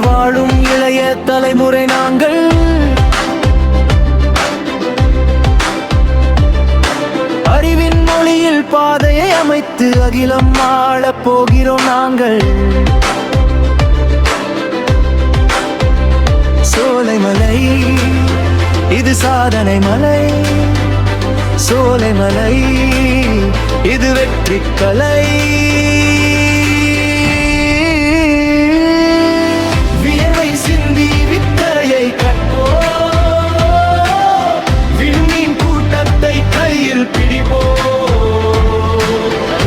வாழும் இளைய தலைமுறை நாங்கள். அறிவின் மொழியில் பாதையை அமைத்து அகிலம் ஆளப் போகிறோம் நாங்கள். சோலைமலை இது சாதனை மலை, சோலைமலை இது வெற்றி கலை. வியர்வை சிந்தி வித்தையை கற்போம், விண்மீன் கூட்டத்தை கையில் பிடிப்போம்.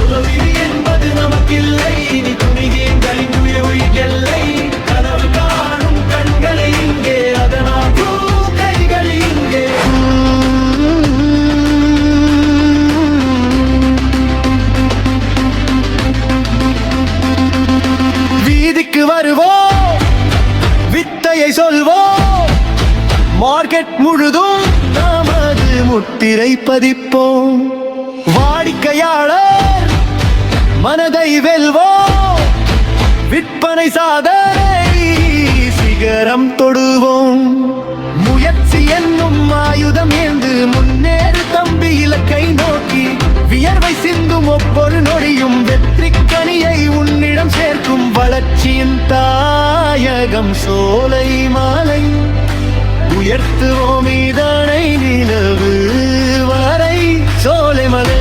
உதவி என்பது நமக்கில்லை, இனி துணிகேங்களின் உயிர்கெல்லை. கனவு காணும் கண்களை இங்கே, அதனால் கைகள் இங்கே. வீதிக்கு வருவோம், வித்தையை சொல்வோம், மார்க்கெட் முழுதும் நமது முத்திரை பதிப்போம். வாடிக்கையாளர் மனதை வெல்வோம், விற்பனை சாதனை சிகரம் தொடுவோம். முயற்சி என்னும் ஆயுதம் ஏந்து முன்னேறு தம்பி, இலக்கை நோக்கி. வியர்வை சிந்தும் ஒவ்வொரு நொடியும் வெற்றி கனியை உன்னிடம் சேர்க்கும். வளர்ச்சியின் தாயகம் சோலை மாலை, உயர்த்துவோம் இதனை நிலவு வரை. சோலை மலை